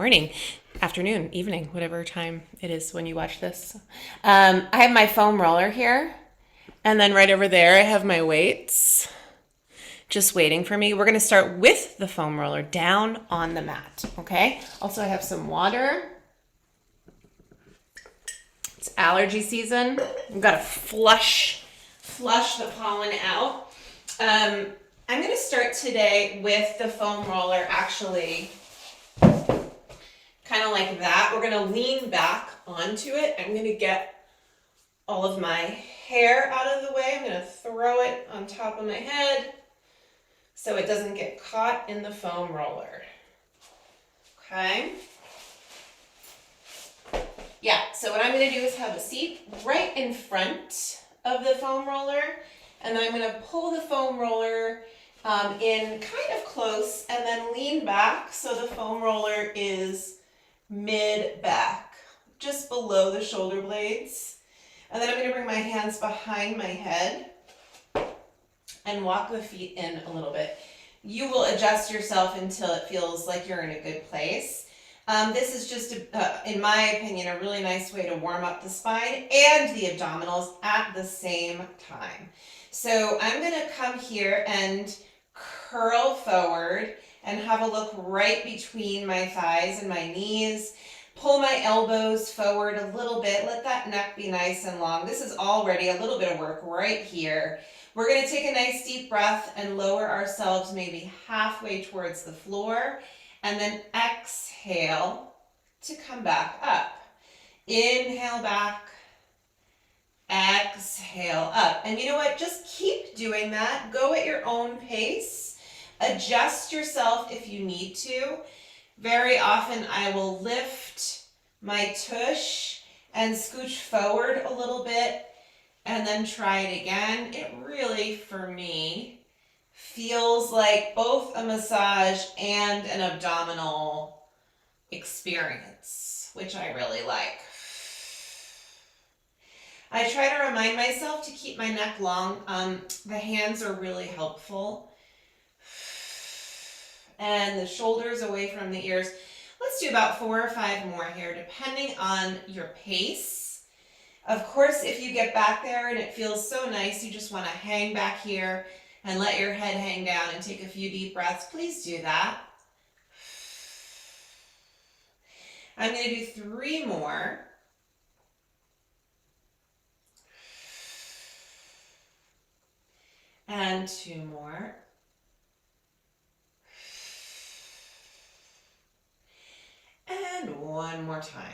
morning, afternoon, evening, whatever time it is when you watch this. I have my foam roller here, and then right over there I have my weights just waiting for me. We're going to start with the foam roller down on the mat, okay? Also, I have some water. It's allergy season. We've got to flush the pollen out. I'm going to start today with the foam roller actually kind of like that. We're going to lean back onto it. I'm going to get all of my hair out of the way. I'm going to throw it on top of my head so it doesn't get caught in the foam roller. Okay? Yeah, so what I'm going to do is have a seat right in front of the foam roller, and then I'm going to pull the foam roller in kind of close and then lean back so the foam roller is mid-back, just below the shoulder blades. And then I'm going to bring my hands behind my head and walk the feet in a little bit. You will adjust yourself until it feels like you're in a good place. This is just, in my opinion, a really nice way to warm up the spine and the abdominals at the same time. So I'm going to come here and curl forward and have a look right between my thighs and my knees. Pull my elbows forward a little bit. Let that neck be nice and long. This is already a little bit of work right here. We're going to take a nice deep breath and lower ourselves maybe halfway towards the floor. And then exhale to come back up. Inhale back. Exhale up. And you know what? Just keep doing that. Go at your own pace. Adjust yourself if you need to. Very often I will lift my tush and scooch forward a little bit and then try it again. It really, for me, feels like both a massage and an abdominal experience, which I really like. I try to remind myself to keep my neck long. The hands are really helpful. And the shoulders away from the ears. Let's do about 4 or 5 more here, depending on your pace. Of course, if you get back there and it feels so nice, you just want to hang back here and let your head hang down and take a few deep breaths. Please do that. I'm going to do 3 more. And 2 more. And 1 more time.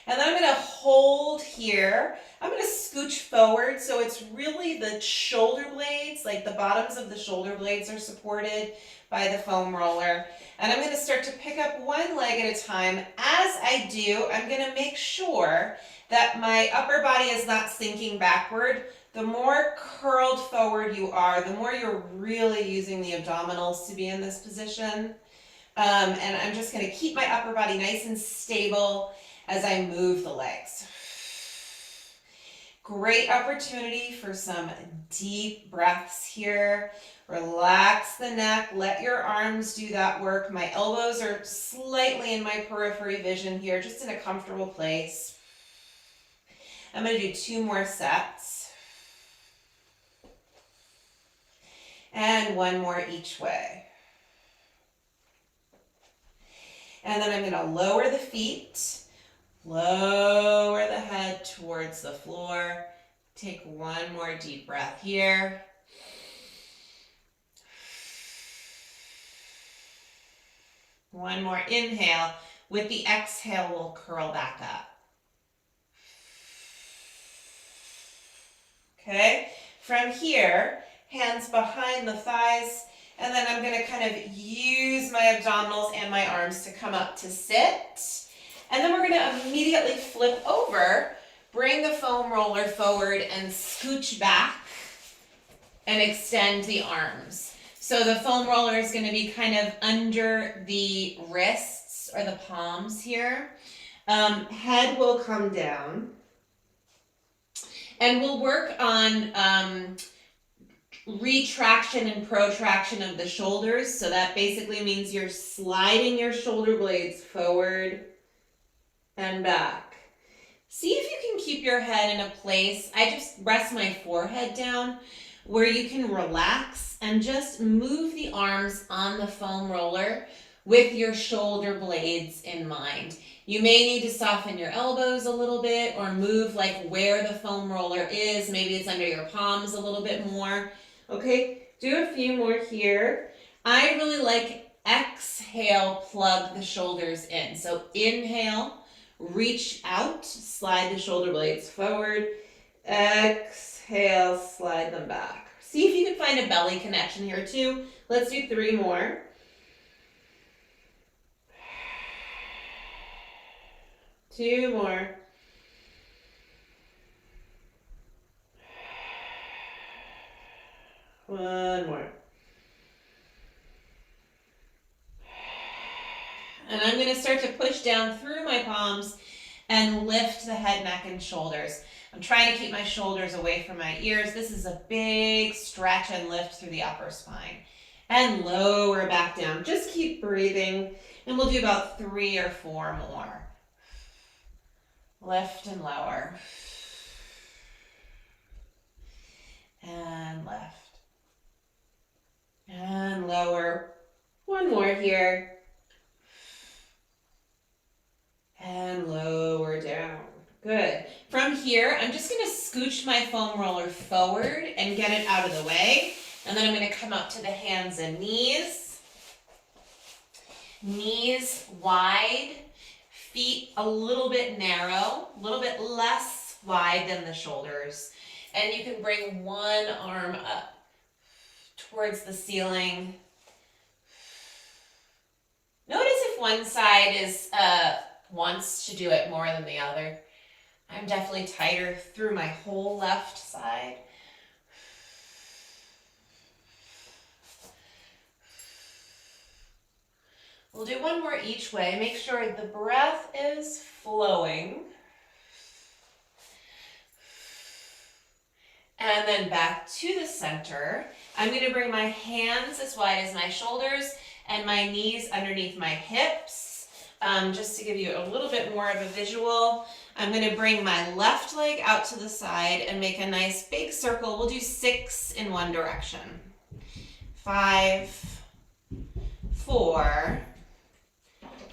And then I'm going to hold here. I'm going to scooch forward so it's really the shoulder blades, like the bottoms of the shoulder blades are supported by the foam roller. And I'm going to start to pick up one leg at a time. As I do, I'm going to make sure that my upper body is not sinking backward. The more curled forward you are, the more you're really using the abdominals to be in this position. And I'm just going to keep my upper body nice and stable as I move the legs. Great opportunity for some deep breaths here. Relax the neck, let your arms do that work. My elbows are slightly in my periphery vision here, just in a comfortable place. I'm going to do 2 more sets. And 1 more each way. And then I'm going to lower the feet, lower the head towards the floor. Take 1 more deep breath here. One more inhale. With the exhale, we'll curl back up. Okay, from here, hands behind the thighs, and then I'm going to kind of use my abdominals and my arms to come up to sit. And then we're going to immediately flip over, bring the foam roller forward and scooch back and extend the arms. So the foam roller is going to be kind of under the wrists or the palms here. Head will come down. And we'll work on retraction and protraction of the shoulders. So that basically means you're sliding your shoulder blades forward and back. See if you can keep your head in a place. I just rest my forehead down where you can relax and just move the arms on the foam roller with your shoulder blades in mind. You may need to soften your elbows a little bit or move like where the foam roller is. Maybe it's under your palms a little bit more. Okay, do a few more here. I really like exhale, plug the shoulders in. So inhale, reach out, slide the shoulder blades forward. Exhale, slide them back. See if you can find a belly connection here too. Let's do 3 more. Two more. One more. And I'm going to start to push down through my palms and lift the head, neck, and shoulders. I'm trying to keep my shoulders away from my ears. This is a big stretch and lift through the upper spine. And lower back down. Just keep breathing. And we'll do about 3 or 4 more. Lift and lower. And lift. And lower. One more here. And lower down. Good. From here, I'm just going to scooch my foam roller forward and get it out of the way. And then I'm going to come up to the hands and knees. Knees wide. Feet a little bit narrow, a little bit less wide than the shoulders. And you can bring one arm up towards the ceiling. Notice if one side is wants to do it more than the other. I'm definitely tighter through my whole left side. We'll do one more each way. Make sure the breath is flowing. And then back to the center. I'm going to bring my hands as wide as my shoulders and my knees underneath my hips. Just to give you a little bit more of a visual, I'm going to bring my left leg out to the side and make a nice big circle. We'll do 6 in one direction. 5, 4,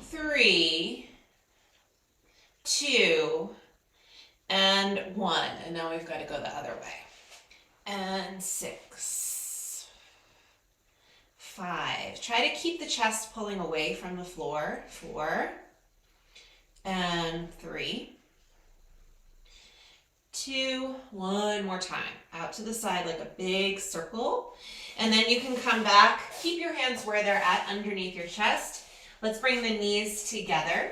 3, 2, and 1. And now we've got to go the other way. And 6, 5. Try to keep the chest pulling away from the floor. 4, and 3, 2, one more time. Out to the side like a big circle. And then you can come back. Keep your hands where they're at underneath your chest. Let's bring the knees together.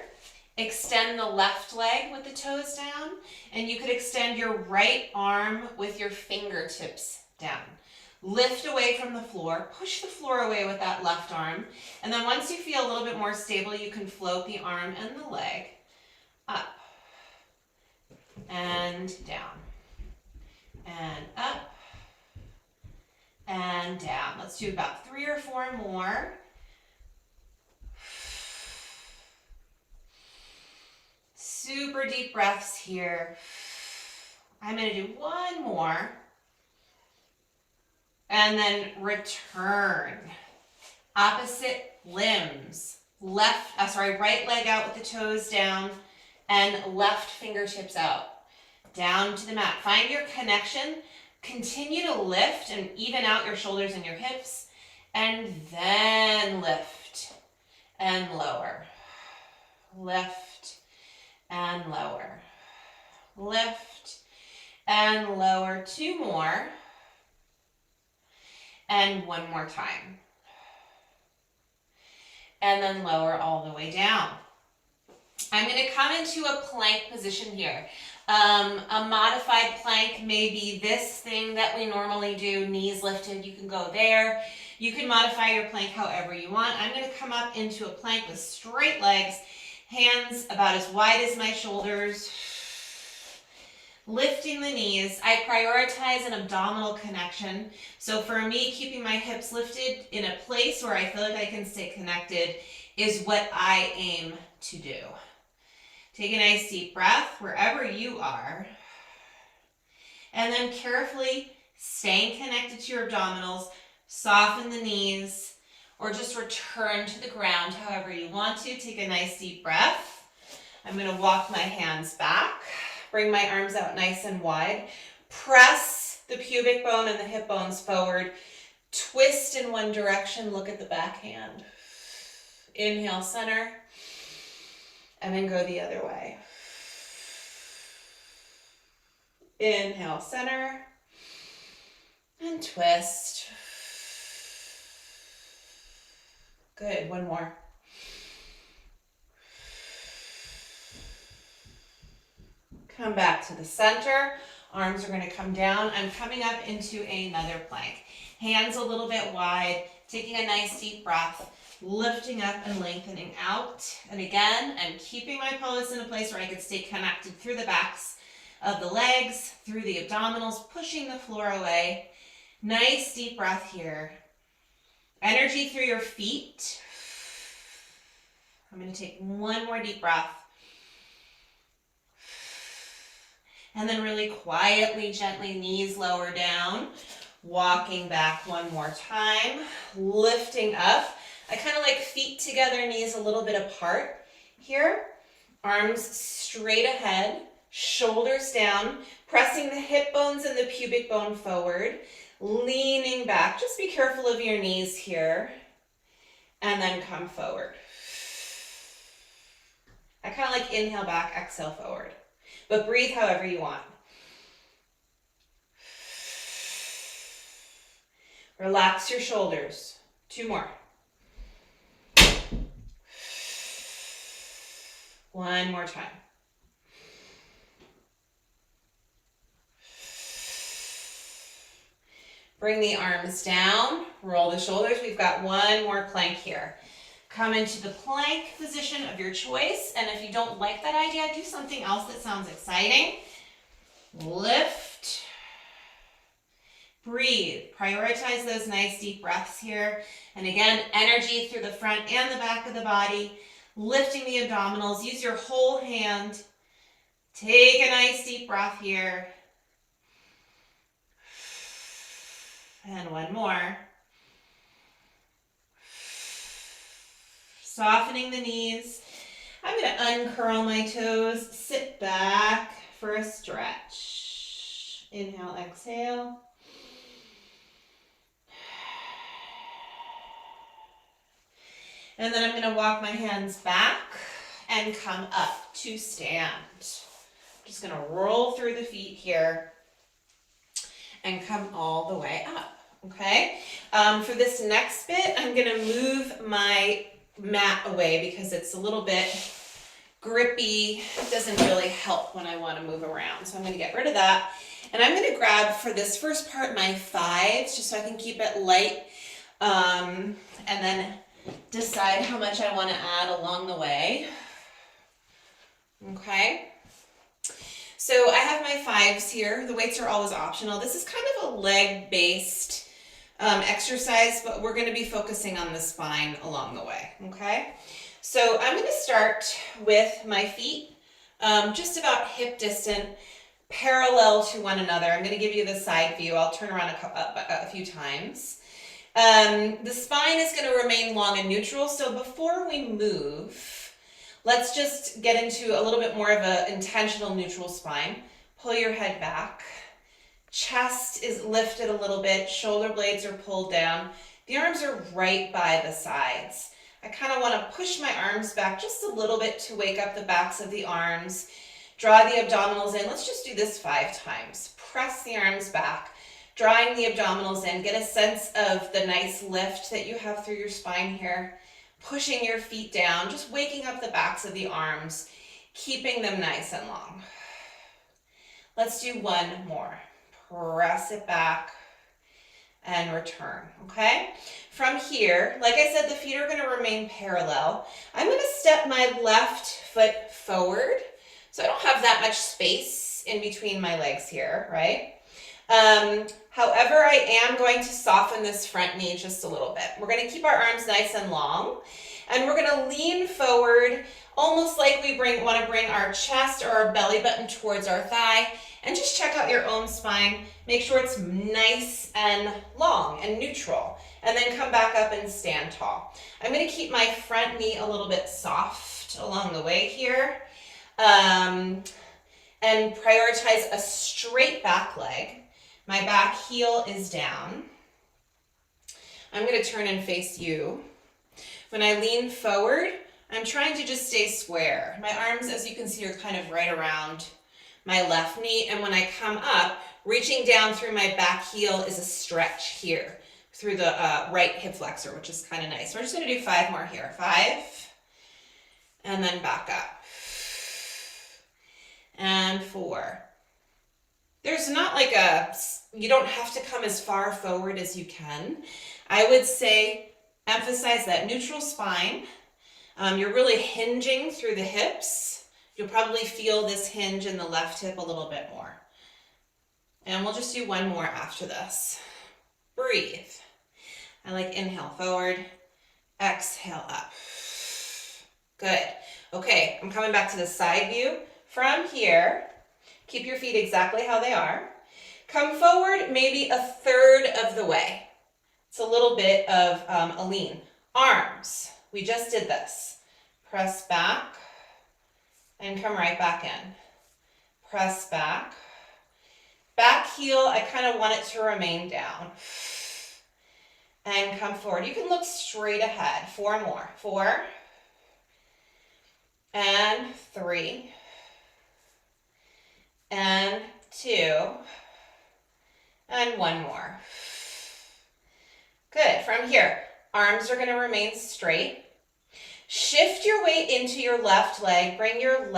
Extend the left leg with the toes down, and you could extend your right arm with your fingertips down. Lift away from the floor, push the floor away with that left arm, and then once you feel a little bit more stable, you can float the arm and the leg up and down and up and down. Let's do about 3 or 4 more. Super deep breaths here. I'm going to do one more. And then return. Opposite limbs. Right leg out with the toes down and left fingertips out. Down to the mat. Find your connection. Continue to lift and even out your shoulders and your hips. And then lift and lower. Lift and lower. Lift and lower. 2 more. And 1 more time. And then lower all the way down. I'm going to come into a plank position here. A modified plank may be this thing that we normally do, knees lifted. You can go there. You can modify your plank however you want. I'm going to come up into a plank with straight legs, hands about as wide as my shoulders. Lifting the knees. I prioritize an abdominal connection. So for me, keeping my hips lifted in a place where I feel like I can stay connected is what I aim to do. Take a nice deep breath wherever you are. And then carefully staying connected to your abdominals, soften the knees, or just return to the ground however you want to. Take a nice deep breath. I'm going to walk my hands back. Bring my arms out nice and wide. Press the pubic bone and the hip bones forward. Twist in one direction. Look at the back hand. Inhale, center. And then go the other way. Inhale, center. And twist. Good. One more. Come back to the center. Arms are going to come down. I'm coming up into another plank. Hands a little bit wide. Taking a nice deep breath. Lifting up and lengthening out. And again, I'm keeping my pelvis in a place where I can stay connected through the backs of the legs, through the abdominals, pushing the floor away. Nice deep breath here. Energy through your feet. I'm going to take one more deep breath. And then really quietly, gently, knees lower down. Walking back one more time. Lifting up. I kind of like feet together, knees a little bit apart here. Arms straight ahead, shoulders down, pressing the hip bones and the pubic bone forward, leaning back. Just be careful of your knees here. And then come forward. I kind of like inhale back, exhale forward. But breathe however you want. Relax your shoulders. Two more. One more time. Bring the arms down, roll the shoulders. We've got one more plank here. Come into the plank position of your choice, and if you don't like that idea, do something else that sounds exciting. Lift. Breathe. Prioritize those nice deep breaths here. And again, energy through the front and the back of the body. Lifting the abdominals. Use your whole hand. Take a nice deep breath here. And one more. Softening the knees. I'm going to uncurl my toes. Sit back for a stretch. Inhale, exhale. And then I'm going to walk my hands back and come up to stand. I'm just going to roll through the feet here and come all the way up. Okay? For this next bit, I'm going to move my mat away because it's a little bit grippy. It doesn't really help when I want to move around. So I'm going to get rid of that. And I'm going to grab for this first part my thighs just so I can keep it light. And then decide how much I want to add along the way. Okay. So I have my fives here. The weights are always optional. This is kind of a leg-based exercise, but we're going to be focusing on the spine along the way. Okay. So I'm going to start with my feet just about hip distant, parallel to one another. I'm going to give you the side view. I'll turn around a few times. The spine is going to remain long and neutral. So before we move, let's just get into a little bit more of an intentional neutral spine. Pull your head back. Chest is lifted a little bit. Shoulder blades are pulled down. The arms are right by the sides. I kind of want to push my arms back just a little bit to wake up the backs of the arms. Draw the abdominals in. Let's just do this 5 times. Press the arms back. Drawing the abdominals in. Get a sense of the nice lift that you have through your spine here. Pushing your feet down. Just waking up the backs of the arms. Keeping them nice and long. Let's do one more. Press it back and return, okay? From here, like I said, the feet are going to remain parallel. I'm going to step my left foot forward, so I don't have that much space in between my legs here, right? However, I am going to soften this front knee just a little bit. We're going to keep our arms nice and long, and we're going to lean forward almost like we want to bring our chest or our belly button towards our thigh, and just check out your own spine. Make sure it's nice and long and neutral, and then come back up and stand tall. I'm going to keep my front knee a little bit soft along the way here, and prioritize a straight back leg. My back heel is down. I'm going to turn and face you. When I lean forward, I'm trying to just stay square. My arms, as you can see, are kind of right around my left knee. And when I come up, reaching down through my back heel is a stretch here through the right hip flexor, which is kind of nice. So we're just going to do 5 more here. 5, and then back up. And 4. There's not like you don't have to come as far forward as you can. I would say emphasize that neutral spine. You're really hinging through the hips. You'll probably feel this hinge in the left hip a little bit more. And we'll just do 1 more after this. Breathe. I like inhale forward, exhale up. Good. Okay, I'm coming back to the side view. From here, keep your feet exactly how they are. Come forward maybe 1/3 of the way. It's a little bit of a lean. Arms, we just did this. Press back and come right back in. Press back. Back heel, I kind of want it to remain down. And come forward. You can look straight ahead. 4 more. 4 and 3 and 2 and 1 more. Good. From here, arms are going to remain straight. Shift your weight into your left leg. Bring your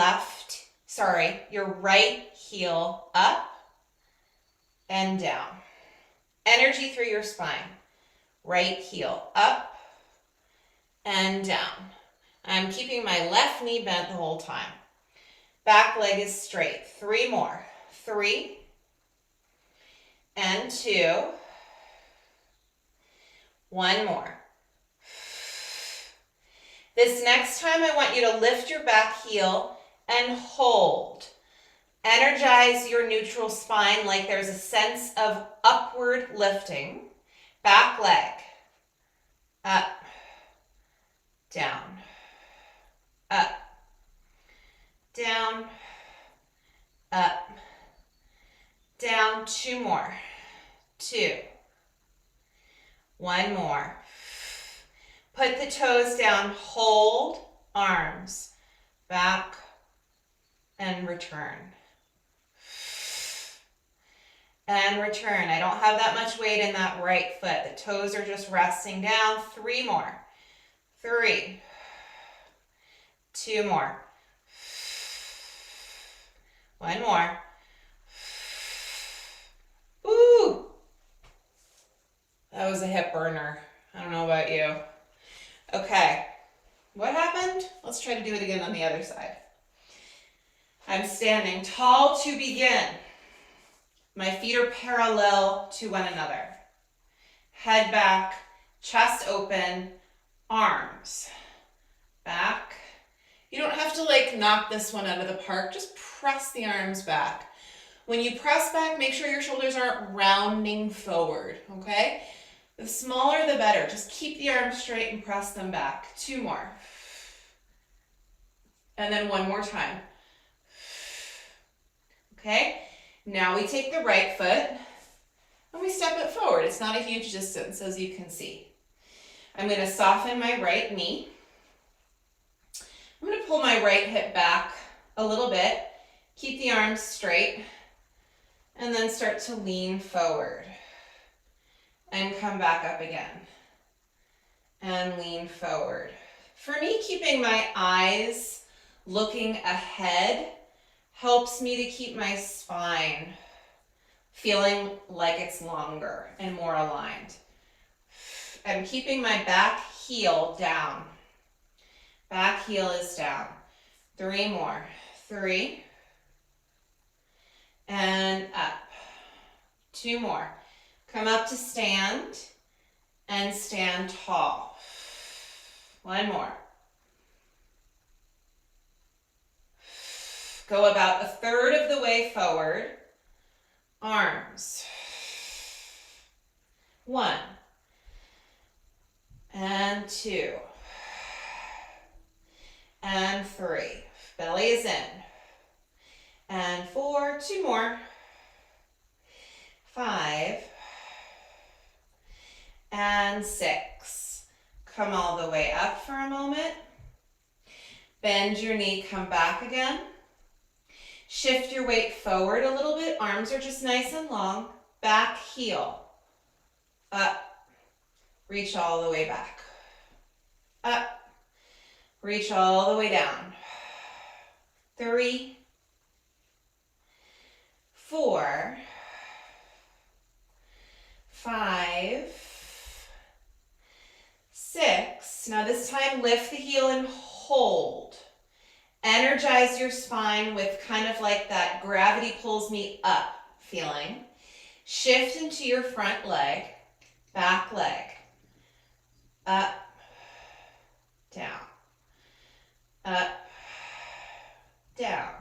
right heel up and down. Energy through your spine. Right heel up and down. I'm keeping my left knee bent the whole time. Back leg is straight. 3 more. 3 and 2. 1 more. This next time, I want you to lift your back heel and hold. Energize your neutral spine like there's a sense of upward lifting. Back leg. Up. Down. Up. Down. Up. Down. 2 more. 2. 1 more. Put the toes down. Hold. Arms. Back. And return. And return. I don't have that much weight in that right foot. The toes are just resting down. 3 more. 3. 2 more. 1 more. Woo! That was a hip burner. I don't know about you. Okay. What happened? Let's try to do it again on the other side. I'm standing tall to begin. My feet are parallel to one another. Head back, chest open, arms back. You don't have to knock this one out of the park. Just press the arms back. When you press back, make sure your shoulders aren't rounding forward, okay? The smaller, the better. Just keep the arms straight and press them back. 2 more. And then 1 more time. Okay? Now we take the right foot and we step it forward. It's not a huge distance, as you can see. I'm going to soften my right knee. I'm going to pull my right hip back a little bit. Keep the arms straight. And then start to lean forward. And come back up again. And lean forward. For me, keeping my eyes looking ahead helps me to keep my spine feeling like it's longer and more aligned. I'm keeping my back heel down. Back heel is down. 3 more. 3 and up. 2 more. Come up to stand and stand tall. 1 more. Go about 1/3 of the way forward. Arms. 1 and 2 and 3. Belly is in. And 4, 2 more. 5 and 6. Come all the way up for a moment. Bend your knee, come back again. Shift your weight forward a little bit. Arms are just nice and long. Back heel. Up. Reach all the way back. Up. Reach all the way down. 3, 4, 5, 6. Now this time lift the heel and hold. Energize your spine with kind of like that gravity pulls me up feeling. Shift into your front leg, back leg. Up, down. Up, down.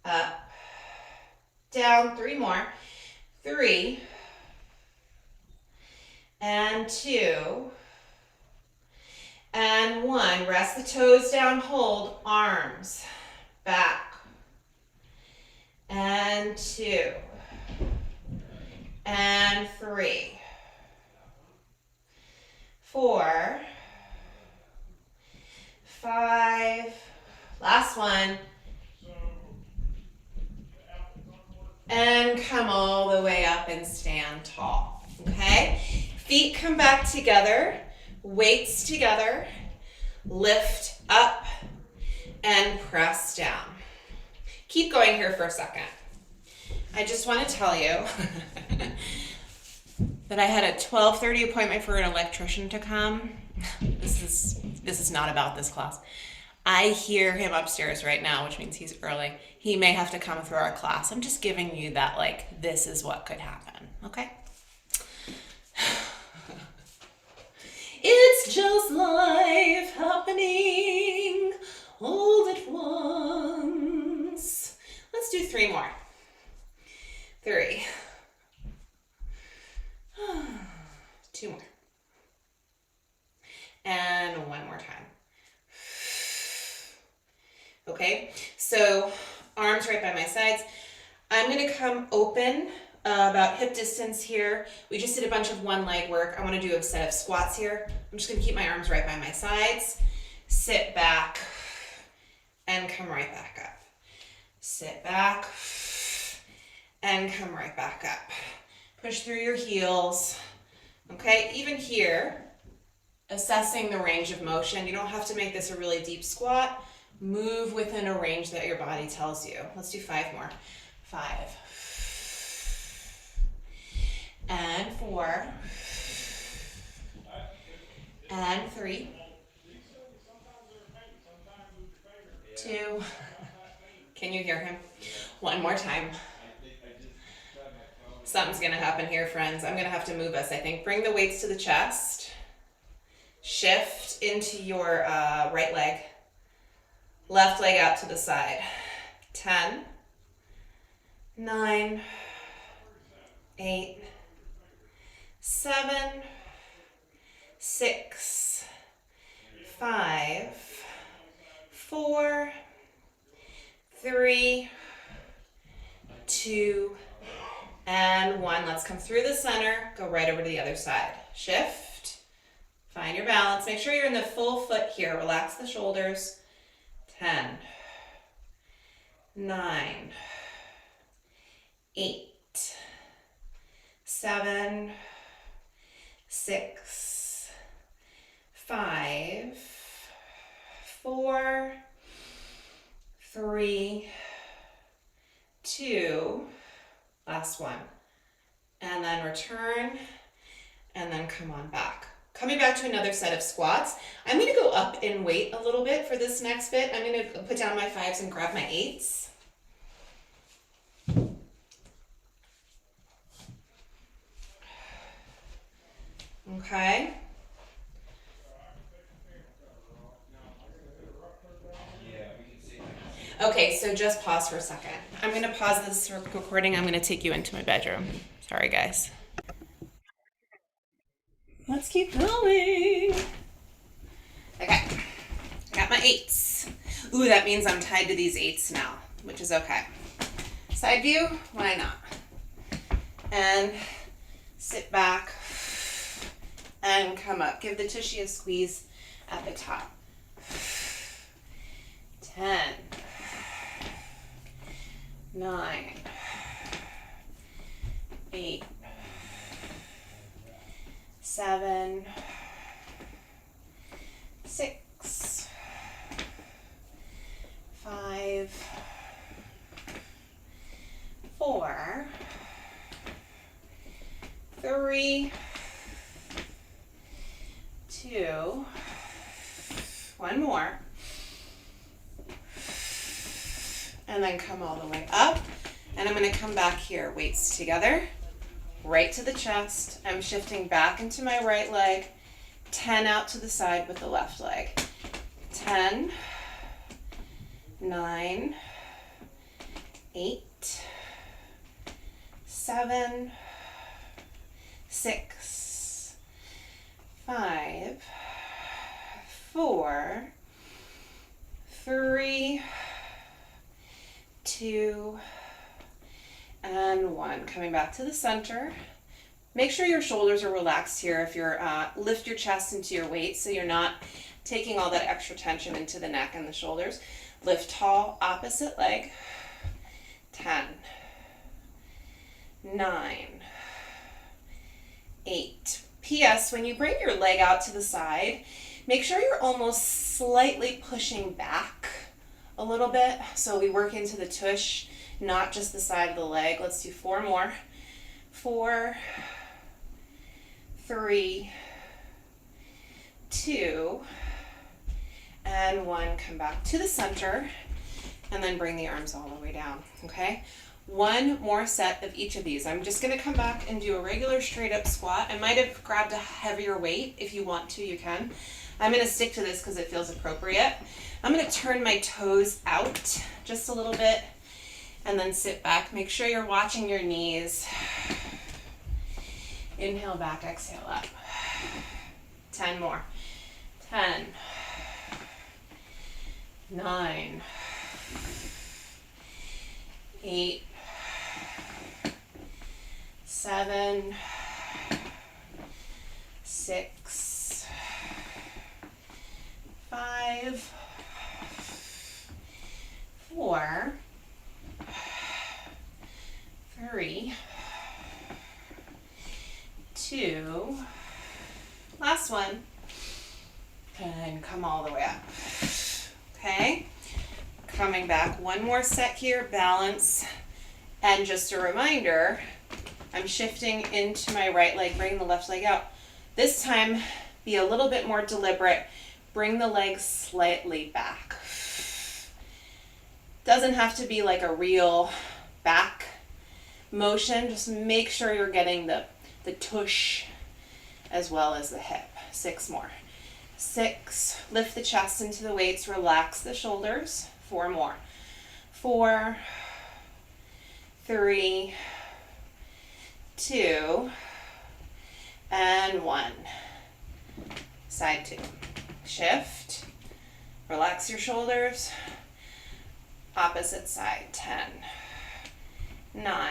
Up, down. 3 more. 3 and 2 and 1. Rest the toes down, hold. Arms back. And 2 and 3, 4, 5. Last one. And come all the way up and stand tall, okay? Feet come back together, weights together, lift up and press down. Keep going here for a second. I just want to tell you that I had a 12:30 appointment for an electrician to come. This is not about this class. I hear him upstairs right now, which means he's early. He may have to come through our class. I'm just giving you that, like, this is what could happen, okay? It's just life happening all at once. Let's do 3 more. 3. 2 more. And 1 more time. Okay, so arms right by my sides. I'm gonna come open about hip distance here. We just did a bunch of 1 leg work. I wanna do a set of squats here. I'm just gonna keep my arms right by my sides. Sit back and come right back up. Sit back and come right back up. Push through your heels. Okay, even here, assessing the range of motion. You don't have to make this a really deep squat. Move within a range that your body tells you. Let's do 5 more. 5. And 4. And 3. 2. Can you hear him? 1 more time. Something's gonna happen here, friends. I'm gonna have to move us, I think. Bring the weights to the chest. Shift into your right leg. Left leg out to the side. 10, 9, 8, 7, 6, 5, 4, 3, 2, and 1. Let's come through the center, go right over to the other side. Shift, find your balance. Make sure you're in the full foot here. Relax the shoulders. 10, 9, 8, 7, 6, 5, 4, 3, 2, last one, and then return, and then come on back. Coming back to another set of squats. I'm gonna go up in weight a little bit for this next bit. I'm gonna put down my 5s and grab my 8s. Okay. Okay, so just pause for a second. I'm gonna pause this recording. I'm gonna take you into my bedroom. Sorry, guys. Let's keep going. Okay, got my 8s. Ooh, that means I'm tied to these 8s now, which is okay. Side view, why not? And sit back and come up. Give the tushy a squeeze at the top. 10, 9, 8, 7, 6, 5, 4, 3, 2, one more, and then come all the way up. And I'm going to come back here, weights together, right to the chest. I'm shifting back into my right leg, 10 out to the side with the left leg. 10, 9, 8, 7, 6, 5, 4, 3, 2, and 1. Coming back to the center. Make sure your shoulders are relaxed here. If you're lift your chest into your weight so you're not taking all that extra tension into the neck and the shoulders. Lift tall, opposite leg. 10, 9, 8. P.S. When you bring your leg out to the side, make sure you're almost slightly pushing back a little bit so we work into the tush, not just the side of the leg. Let's do 4 more. 4, 3, 2, and 1. Come back to the center and then bring the arms all the way down, okay? 1 more set of each of these. I'm just gonna come back and do a regular straight up squat. I might have grabbed a heavier weight. If you want to, you can. I'm gonna stick to this because it feels appropriate. I'm gonna turn my toes out just a little bit and then sit back. Make sure you're watching your knees. Inhale back, exhale up. 10 more. 10, 9, 8, 7, 6, 5, 4, 3, 2, last one, and come all the way up. Okay, coming back, 1 more set here, balance, and just a reminder, I'm shifting into my right leg, bring the left leg out. This time, be a little bit more deliberate, bring the leg slightly back. Doesn't have to be like a real back motion, just make sure you're getting the tush as well as the hip. 6 more. 6, lift the chest into the weights, relax the shoulders. 4 more. 4, 3, 2, and 1. Side 2. Shift, relax your shoulders. Opposite side. 10, 9,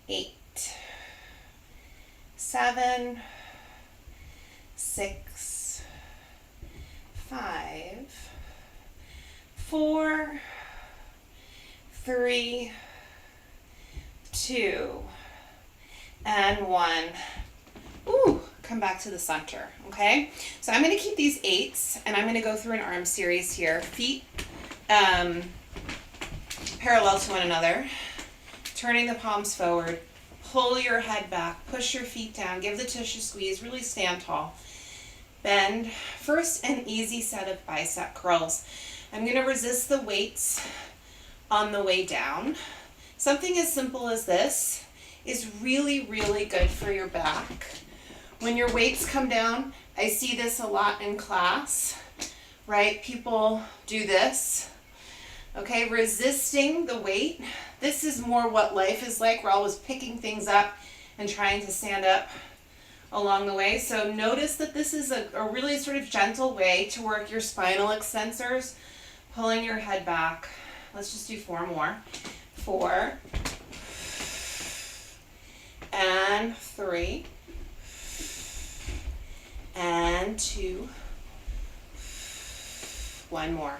8, 7, 6, 5, 4, 3, 2, and 1. Ooh, come back to the center, okay? So I'm gonna keep these 8s and I'm gonna go through an arm series here. Feet parallel to one another, turning the palms forward, pull your head back, push your feet down, give the tush a squeeze, really stand tall. Bend. First, an easy set of bicep curls. I'm gonna resist the weights on the way down. Something as simple as this is really, really good for your back. When your weights come down, I see this a lot in class, right? People do this, okay? Resisting the weight. This is more what life is like. We're always picking things up and trying to stand up along the way. So notice that this is a really sort of gentle way to work your spinal extensors, pulling your head back. Let's just do 4 more. 4 and 3 and 2. 1 more.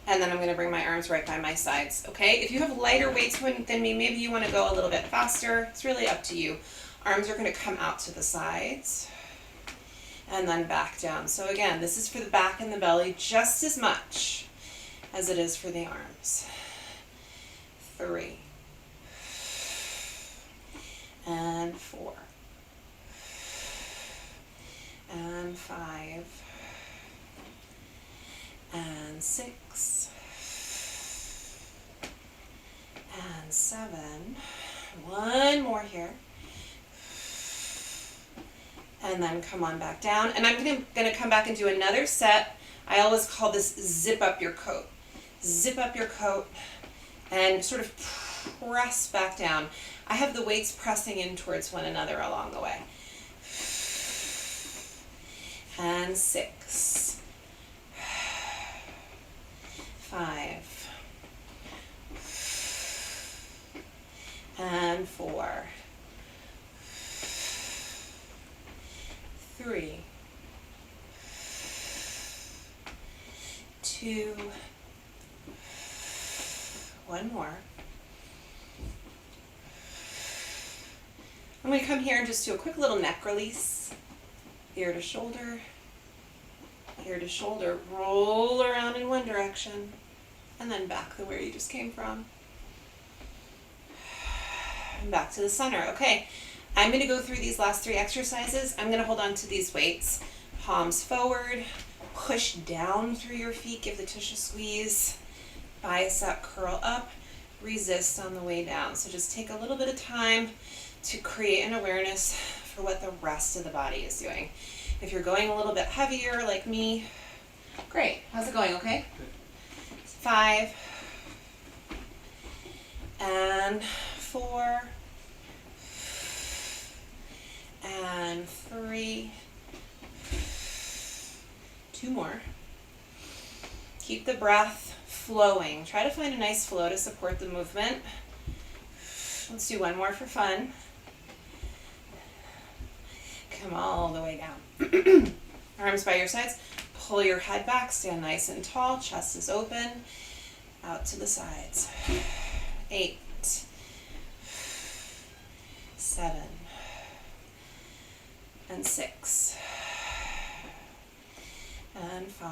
And then I'm going to bring my arms right by my sides, okay? If you have lighter weights than me, maybe you want to go a little bit faster. It's really up to you. Arms are going to come out to the sides and then back down. So again, this is for the back and the belly just as much as it is for the arms. 3 and 4 and 5 and 6 and 7. 1 more here. And then come on back down. And I'm gonna come back and do another set. I always call this zip up your coat. Zip up your coat and sort of press back down. I have the weights pressing in towards one another along the way. And 6, 5, and 4, 3, 2, 1 more. I'm going to come here and just do a quick little neck release. Ear to shoulder, roll around in one direction, and then back to where you just came from. And back to the center. Okay, I'm going to go through these last 3 exercises. I'm going to hold on to these weights. Palms forward, push down through your feet, give the tush a squeeze, bicep curl up, resist on the way down. So just take a little bit of time to create an awareness for what the rest of the body is doing. If you're going a little bit heavier like me, great. How's it going, okay? 5 and 4 and 3. 2 more. Keep the breath flowing. Try to find a nice flow to support the movement. Let's do 1 more for fun. Come all the way down. Arms by your sides. Pull your head back. Stand nice and tall. Chest is open. Out to the sides. 8, 7, and 6, and 5,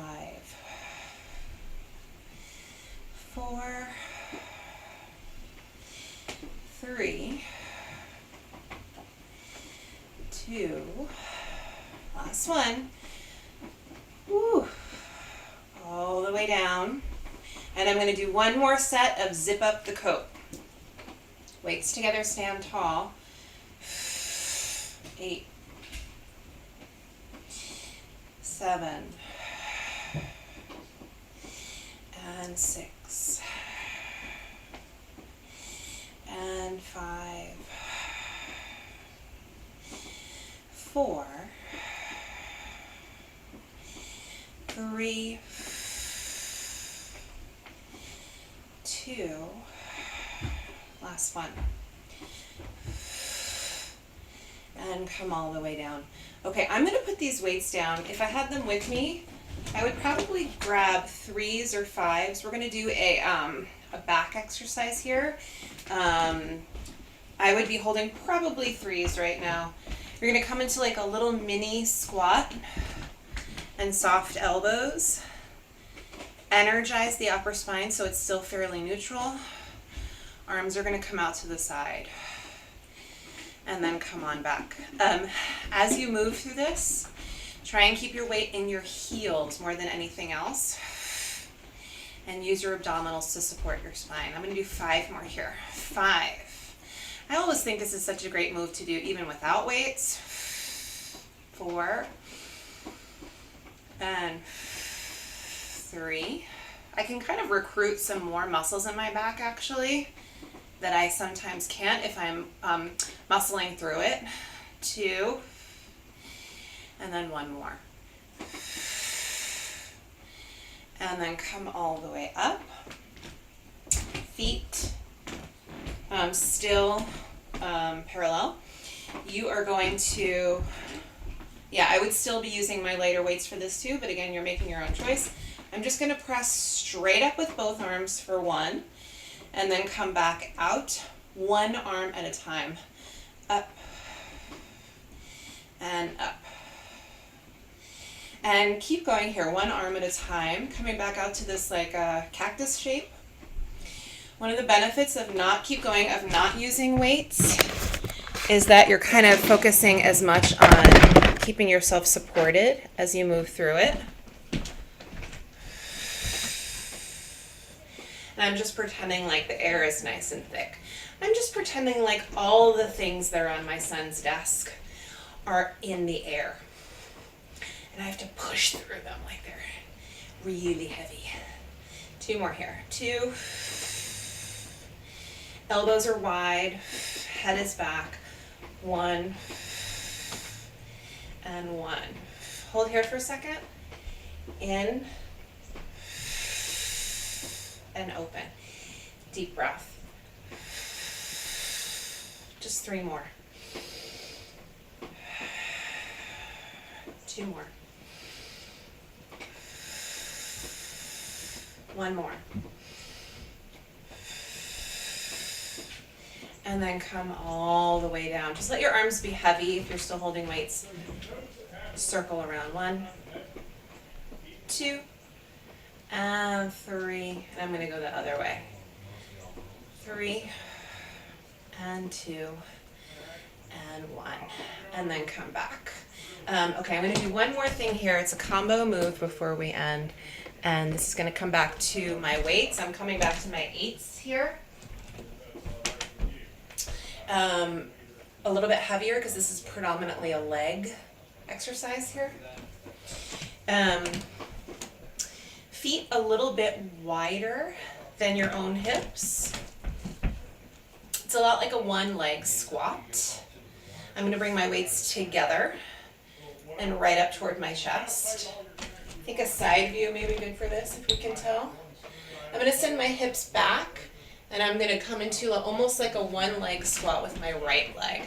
4, 3, 2, last one. Woo. All the way down. And I'm going to do 1 more set of zip up the coat. Weights together, stand tall. 8, 7, and 6, and 5, 4, 3, 2, last one. And come all the way down. Okay, I'm going to put these weights down. If I had them with me, I would probably grab 3s or 5s. We're going to do a back exercise here. I would be holding probably 3s right now. You're going to come into like a little mini squat and soft elbows. Energize the upper spine so it's still fairly neutral. Arms are going to come out to the side. And then come on back. As you move through this, try and keep your weight in your heels more than anything else. And use your abdominals to support your spine. I'm going to do 5 more here. 5 I always think this is such a great move to do even without weights. 4 and 3. I can kind of recruit some more muscles in my back actually that I sometimes can't if I'm muscling through it. 2 and then 1 more. And then come all the way up. Feet still parallel. You are going to, I would still be using my lighter weights for this too, but again, you're making your own choice. I'm just going to press straight up with both arms for 1, and then come back out, 1 arm at a time. Up and up. And keep going here, 1 arm at a time, coming back out to this like cactus shape. One of the benefits of not using weights is that you're kind of focusing as much on keeping yourself supported as you move through it. And I'm just pretending like the air is nice and thick. I'm just pretending like all the things that are on my son's desk are in the air. And I have to push through them like they're really heavy. 2 more here. 2. Elbows are wide, head is back. 1 and 1. Hold here for a second. In and open. Deep breath. Just 3 more. 2 more. 1 more. And then come all the way down. Just let your arms be heavy if you're still holding weights. Circle around. 1, 2, and 3. And I'm going to go the other way. 3, and 2, and 1. And then come back. Okay, I'm going to do one more thing here. It's a combo move before we end. And this is going to come back to my weights. I'm coming back to my 8s here. A little bit heavier because this is predominantly a leg exercise here. Feet a little bit wider than your own hips. It's a lot like a 1-leg squat. I'm going to bring my weights together and right up toward my chest. I think a side view may be good for this if we can tell. I'm going to send my hips back. And I'm going to come into almost like a 1-leg squat with my right leg.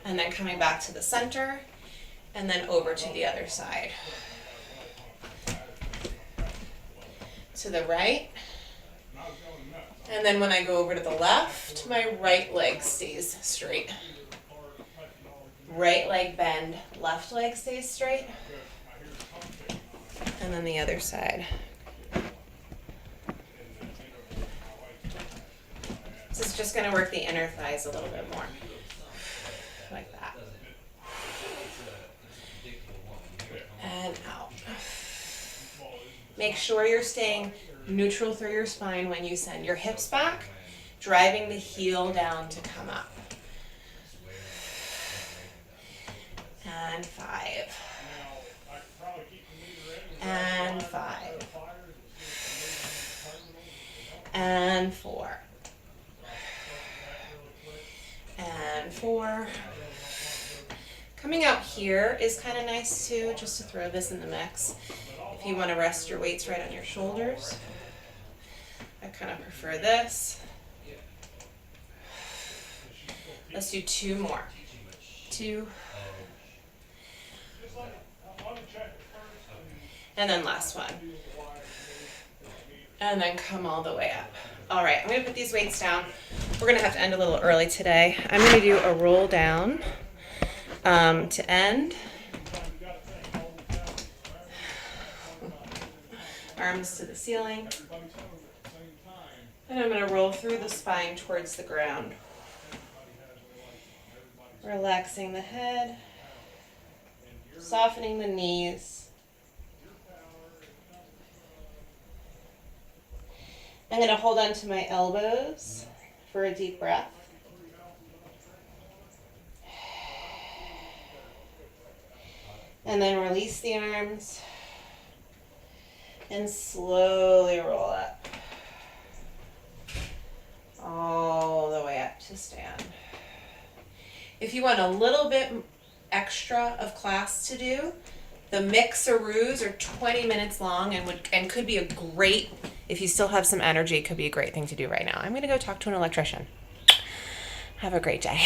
And then coming back to the center, and then over to the other side. To the right. And then when I go over to the left, my right leg stays straight. Right leg bend, left leg stays straight. And then the other side. This is just going to work the inner thighs a little bit more. Like that. And out. Make sure you're staying neutral through your spine when you send your hips back, driving the heel down to come up. And 5. And 5. And 4. And 4. Coming out here is kind of nice too, just to throw this in the mix. If you want to rest your weights right on your shoulders. I kind of prefer this. Let's do 2 more. 2. And then last one. And then come all the way up. All right, I'm going to put these weights down. We're going to have to end a little early today. I'm going to do a roll down to end. Arms to the ceiling. And I'm going to roll through the spine towards the ground. Relaxing the head. Softening the knees. I'm going to hold on to my elbows for a deep breath. And then release the arms and slowly roll up. All the way up to stand. If you want a little bit extra of class to do, the mixeroos are 20 minutes long and could be a great, if you still have some energy, it could be a great thing to do right now. I'm going to go talk to an electrician. Have a great day.